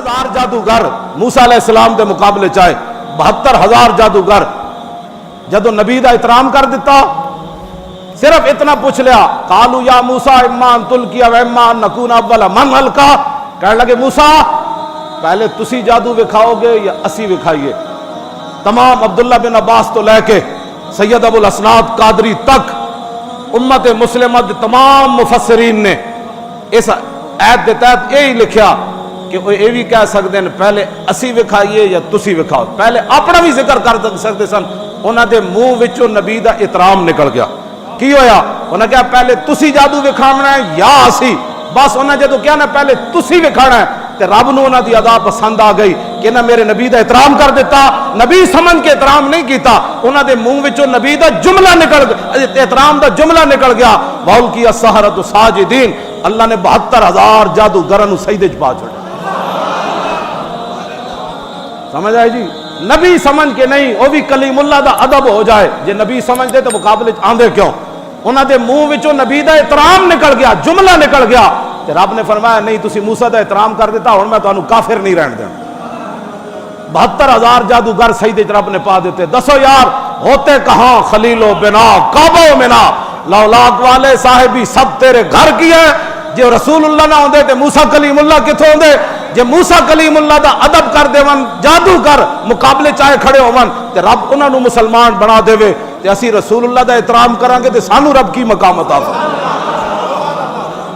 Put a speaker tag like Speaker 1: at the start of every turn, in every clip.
Speaker 1: 72,000 جادوگر موسیٰ علیہ السلام دے مقابلے چاہے 72,000 جادوگر جدو نبی دا احترام کر دیتا صرف اتنا پوچھ لیا قالوا یا موسیٰ اما ان تلقی و اما ان نکون اول من القا کہنے لگے موسیٰ پہلے تسی جادو وکھاؤ گے یا اسی وکھائیے تمام عبداللہ بن عباس تو لے کے سید ابو الاسناد قادری تک امت مسلمہ دے تمام مفسرین نے اس آیت دے تحت یہی لکھیا کہ وہ یہ بھی کہہ سکتے ہیں پہلے اسی وکھائیے یا تسی وکھاؤ پہلے اپنا بھی ذکر کر سکتے سن انہاں دے منہ وچوں نبی دا احترام نکل گیا کی ہویا انہاں کہا پہلے تسی جادو وکھاونا ہے یا اسی بس انہاں جدو کیا نا پہلے تسی وکھانا ہے تے رب نو انہاں دی ادا پسند آ گئی کہ نہ میرے نبی دا احترام کر دیتا نبی سمجھ کے احترام نہیں کیتا انہاں دے منہ وچوں نبی دا جملہ نکل احترام دا جملہ نکل گیا وَأُلْقِيَ کی السَّحَرَةُ ساجدین اللہ نے 72,000 جادوگراں نو سجدے وچ پا چھوڑا سمجھ آئی جی نبی سمجھ کے نہیں وہ بھی کلیم اللہ دا ادب ہو جائے جے نبی سمجھ دے تو مقابلے آندے کیوں انہاں دے منہ وچوں نبی دا احترام نکل گیا جملہ نکل گیا تے رب نے فرمایا نہیں تسی موسیٰ دا احترام کر دیتا ہن میں تانوں کافر نہیں رہن دینا 72,000 جادوگر سجدے وچ رب نے پا دیتے دسو یار ہوتے کہاں خلیل و بنا کعبہ و منا لولاک والے صاحبی سب تیرے گھر کی ہے جو رسول اللہ نہ ہوندے تے موسیٰ کلیم اللہ کتھوں ہوندے جے موسیٰ کلیم اللہ دا ادب کر دے ون جادو کر مقابلے چاہے کھڑے ہون تے رب انہاں نو مسلمان بنا دے وے تے اسی رسول اللہ دا احترام کران گے تے سانو رب کی مقام عطا فرمائے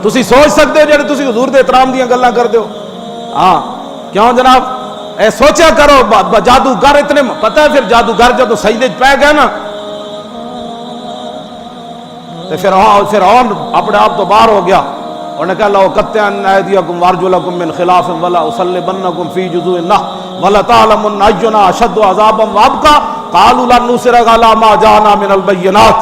Speaker 1: تسی سوچ سکتے ہو جڑے تسی حضور دے احترام دیاں گلاں کر دیو ہاں کیوں جناب اے سوچیا کرو جادوگر اتنے پتہ ہے پھر جادوگر جدو سجدے وچ پے گئے نا تے فرعون اپنے آپ تو باہر ہو گیا انہوں نے کہا لو قطعن ایدیکم وارجلکم من خلاف ولا اصلبنکم فی جذوع النخل ولا تعلمن اینا اشد عذابا وابقى قالوا لن نصرك على ما جاءنا من البينات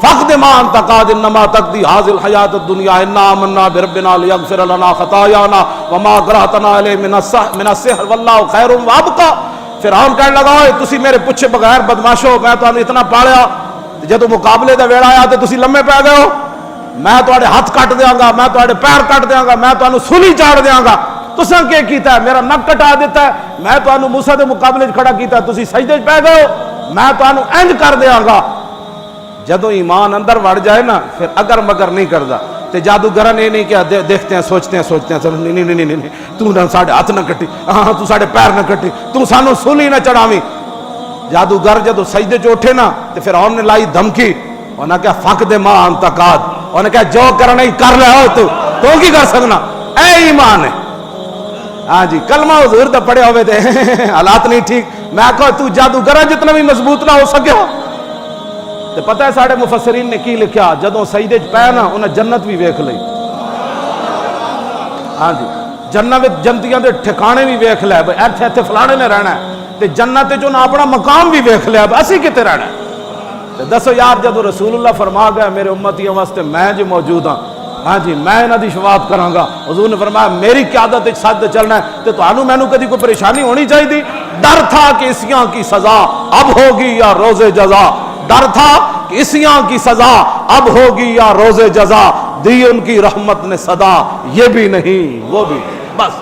Speaker 1: فاقض ما انت قاض انما تقضي هذه الحياة الدنيا انا آمنا بربنا ليغفر لنا خطايانا وما اكرهتنا عليه من السحر والله خير وابقى فرعون کہنے لگا اوئے تسی میرے پوچھے بغیر بدماشو میں تانوں اتنا پالیا جدو مقابلے دا ویڑا آیا تے تسی لمے پے گئے ہو میں تواڈے ہاتھ کٹ دیاں گا میں تواڈے پیر کٹ دیاں گا میں تانوں سولی چاڑ دیاں گا تساں کی کیتا ہے میرا نک کٹا دیتا ہے میں تانوں موسیٰ دے مقابلے کھڑا کیتا ہے تسی سجدے وچ پے گئے ہو میں تانوں انج کر دیاں گا جدو ایمان اندر وڑ جائے نا پھر اگر مگر نہیں کردا تے جادوگراں نے نہیں کیا دیکھتے ہیں سوچتے ہیں نہیں تو نہ ساڈے ہاتھ نہ کٹی ہاں تو ساڈے پیر نہ کٹی تو سانوں سولی نہ چڑھاویں جادوگر جدو سجدے چ اٹھے نا تے فرعون نے لائی دھمکی انہاں کہا فق دے ماں انت قاد انہوں نے کہا جو کرنا ہی کر لے ہو تو کی کر سکنا اے ایمان ہے ہاں جی کلمہ حضور دا پڑے ہوئے تھے حالات نہیں ٹھیک میں کہا تو جادوگر جتنا بھی مضبوط نہ ہو سکے ہو تے پتہ ہے ساڑھے مفسرین نے کی لکھیا جدوں سجدے چ پے نا انہیں جنت بھی ویکھ لئی ہاں جی جنتیاں دے ٹھکانے بھی ویکھ لے ایتھے فلانے نے رہنا ہے تے جنت جو نہ اپنا مقام بھی ویکھ لیا اسی کتے رہنا ہے دسو یار جدو رسول اللہ فرما گیا میرے امتیوں واسطے میں جو موجود ہاں ہاں جی میں انہاں دی شفاعت کراں گا حضور نے فرمایا میری قیادت وچ سچ چلنا ہے تے تانوں مینوں کدی کوئی پریشانی ہونی چاہیے ڈر تھا کہ اسیاں کی سزا اب ہوگی یا روز جزا ڈر تھا کہ اسیاں کی سزا اب ہوگی یا روز جزا دی ان کی رحمت نے صدا یہ بھی نہیں وہ بھی بس